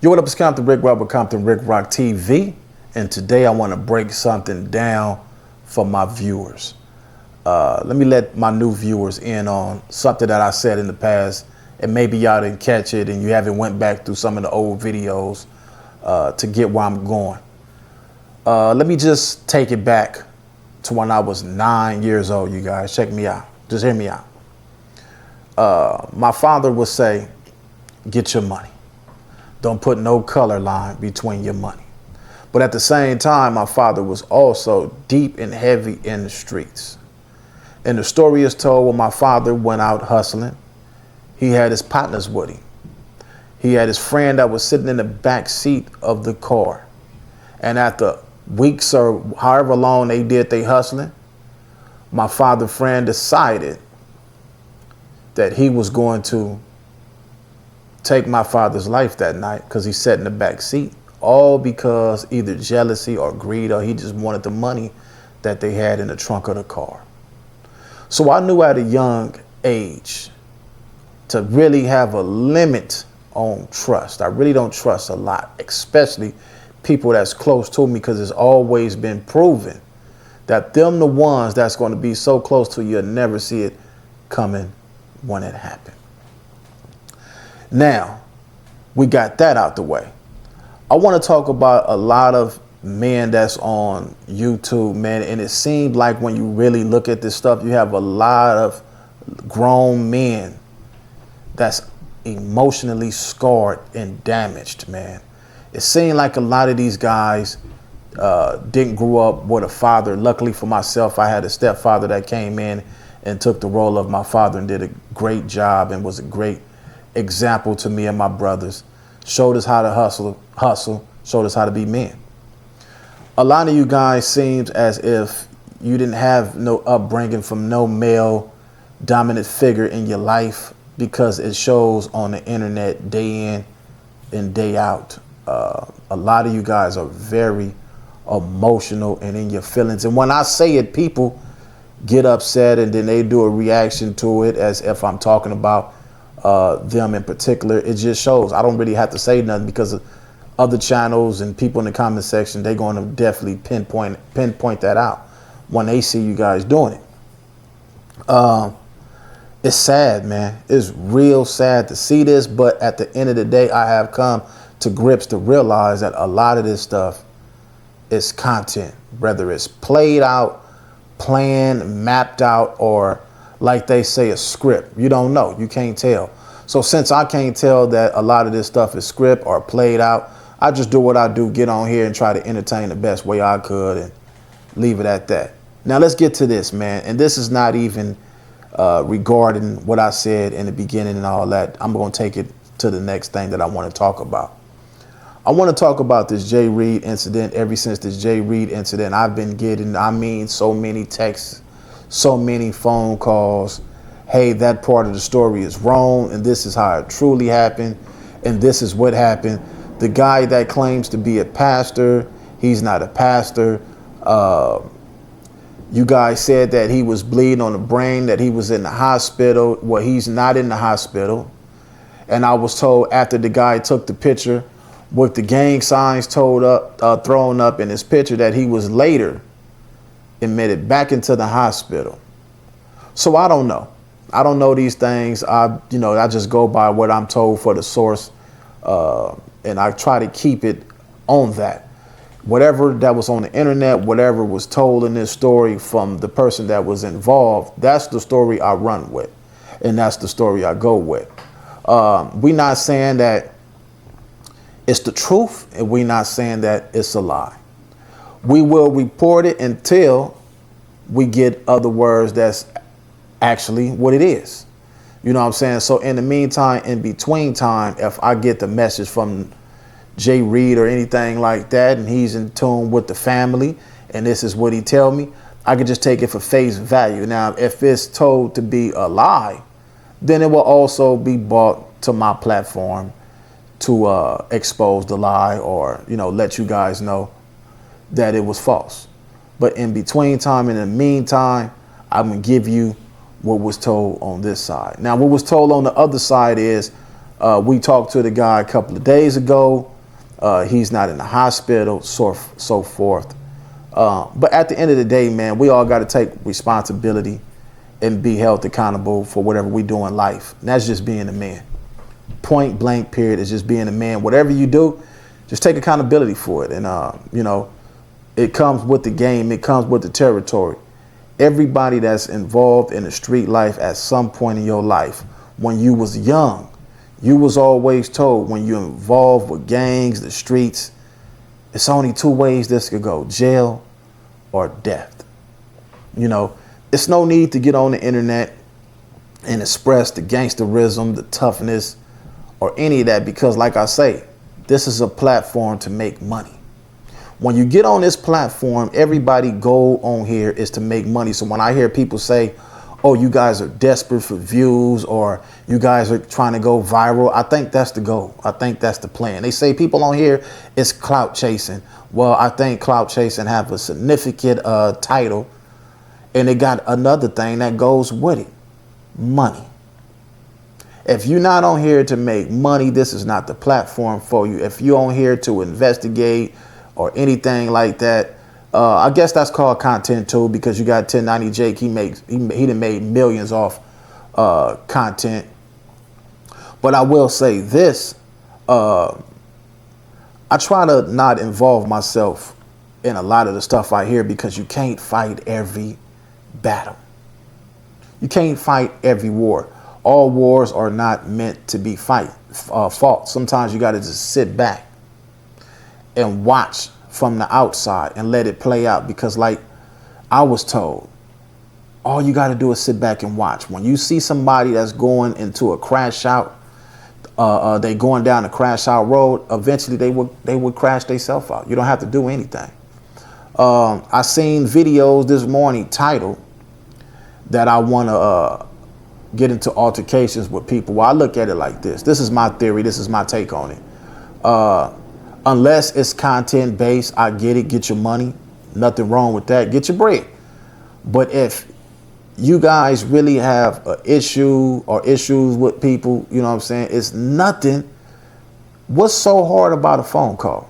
Yo, what up? It's Compton Rick Rock with Compton Rick Rock TV, and today I want to break something down for my viewers. Let me let my new viewers in on something that I said in the past, and maybe y'all didn't catch it and you haven't went back through some of the old videos to get where I'm going. Let me just take it back to when I was 9 years old, you guys. Check me out. Just hear me out. My father would say, get your money. Don't put no color line between your money. But at the same time, my father was also deep and heavy in the streets. And the story is told when my father went out hustling, he had his partners with him. He had his friend that was sitting in the back seat of the car. And after weeks or however long they did they hustling, my father's friend decided that he was going to take my father's life that night because he sat in the back seat, all because either jealousy or greed, or he just wanted the money that they had in the trunk of the car. So I knew at a young age to really have a limit on trust. I really don't trust a lot, especially people that's close to me, because it's always been proven that them the ones that's going to be so close to you, you'll never see it coming when it happened. Now, we got that out the way. I want to talk about a lot of men that's on YouTube, man, and it seems like when you really look at this stuff, you have a lot of grown men that's emotionally scarred and damaged, man. It seemed like a lot of these guys didn't grow up with a father. Luckily for myself, I had a stepfather that came in and took the role of my father and did a great job and was a great example to me and my brothers. Showed us how to hustle, showed us how to be men. A lot of you guys seems as if you didn't have no upbringing from no male dominant figure in your life, because it shows on the internet day in and day out. A lot of you guys are very emotional and in your feelings. And when I say it, people get upset and then they do a reaction to it as if I'm talking about them in particular. It just shows I don't really have to say nothing, because other channels and people in the comment section, they're going to definitely pinpoint that out when they see you guys doing it. It's sad, man. It's real sad to see this, but at the end of the day, I have come to grips to realize that a lot of this stuff is content, whether it's played out, planned, mapped out, or like they say, a script. You don't know. You can't tell. So since I can't tell that a lot of this stuff is script or played out, I just do what I do, get on here and try to entertain the best way I could and leave it at that. Now let's get to this, man. And this is not even regarding what I said in the beginning and all that. I'm going to take it to the next thing that I want to talk about. I want to talk about this JRE incident. Ever since this JRE incident, I've been getting, so many texts, so many phone calls. Hey, that part of the story is wrong, and this is how it truly happened, and this is what happened. The guy that claims to be a pastor, he's not a pastor. You guys said that he was bleeding on the brain, that he was in the hospital. Well, he's not in the hospital. And I was told after the guy took the picture with the gang signs thrown up in his picture, that he was later admitted back into the hospital. So I don't know. I don't know these things. I just go by what I'm told for the source, and I try to keep it on that. Whatever that was on the internet, whatever was told in this story from the person that was involved, that's the story I run with, and that's the story I go with. We're not saying that it's the truth, and we're not saying that it's a lie. We will report it until we get other words that's actually what it is. You know what I'm saying? So in the meantime, in between time, if I get the message from Jay Reed or anything like that, and he's in tune with the family, and this is what he tell me, I can just take it for face value. Now, if it's told to be a lie, then it will also be brought to my platform to expose the lie, or, let you guys know that it was false. But in between time, in the meantime, I'm going to give you what was told on this side. Now, what was told on the other side is we talked to the guy a couple of days ago. He's not in the hospital, so forth. But at the end of the day, man, we all got to take responsibility and be held accountable for whatever we do in life. And that's just being a man. Point blank period is just being a man. Whatever you do, just take accountability for it. And, you know, it comes with the game. It comes with the territory. Everybody that's involved in the street life at some point in your life, when you was young, you was always told when you're involved with gangs, the streets, it's only two ways this could go, jail or death. You know, it's no need to get on the internet and express the gangsterism, the toughness, or any of that, because like I say, this is a platform to make money. When you get on this platform, everybody goal on here is to make money. So when I hear people say, oh, you guys are desperate for views, or you guys are trying to go viral, I think that's the goal. I think that's the plan. They say people on here is clout chasing. Well, I think clout chasing have a significant title, and they got another thing that goes with it, money. If you're not on here to make money, this is not the platform for you. If you're on here to investigate or anything like that, I guess that's called content too, because you got 1090 Jake. He done made millions off content. But I will say this: I try to not involve myself in a lot of the stuff I hear, because you can't fight every battle. You can't fight every war. All wars are not meant to be fought. Sometimes you got to just sit back and watch from the outside and let it play out, because like I was told, all you got to do is sit back and watch. When you see somebody that's going into a crash out, they going down a crash out road, eventually they would crash themselves out. You don't have to do anything. I seen videos this morning titled that I want to get into altercations with people. Well, I look at it like this. This is my theory. This is my take on it. Unless it's content based, I get it. Get your money. Nothing wrong with that. Get your bread. But if you guys really have an issue or issues with people, you know what I'm saying? It's nothing. What's so hard about a phone call?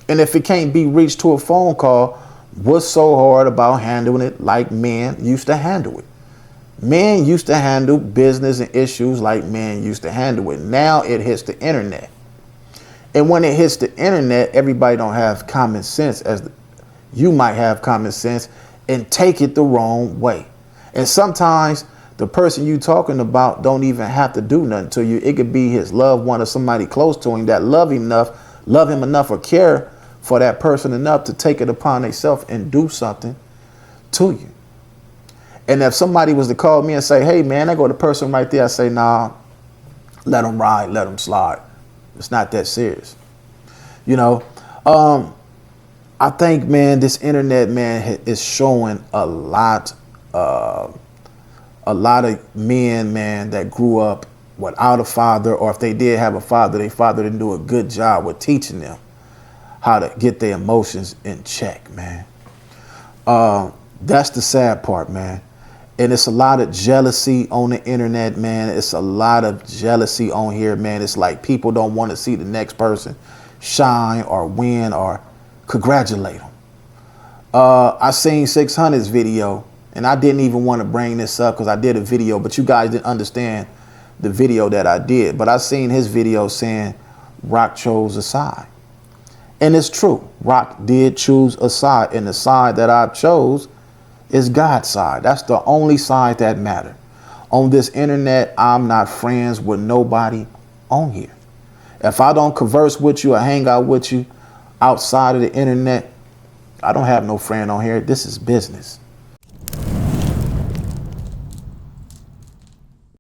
And if it can't be reached to a phone call, what's so hard about handling it like men used to handle it? Men used to handle business and issues like men used to handle it. Now it hits the internet. And when it hits the internet, everybody don't have common sense, as you might have common sense, and take it the wrong way. And sometimes the person you talking about don't even have to do nothing to you. It could be his loved one or somebody close to him that love him enough or care for that person enough to take it upon themselves and do something to you. And if somebody was to call me and say, hey, man, I go to the person right there, I say, nah, let them ride, let them slide. It's not that serious. You know, I think, man, this internet, man, is showing a lot of men, man, that grew up without a father, or if they did have a father, their father didn't do a good job with teaching them how to get their emotions in check, man. That's the sad part, man. And it's a lot of jealousy on the internet, man. It's a lot of jealousy on here, man. It's like people don't want to see the next person shine or win or congratulate them. I seen 600's video, and I didn't even want to bring this up because I did a video, but you guys didn't understand the video that I did. But I seen his video saying Rock chose a side. And it's true. Rock did choose a side, and the side that I chose is God's side. That's the only side that matters. On this internet, I'm not friends with nobody on here. If I don't converse with you or hang out with you outside of the internet, I don't have no friend on here. This is business.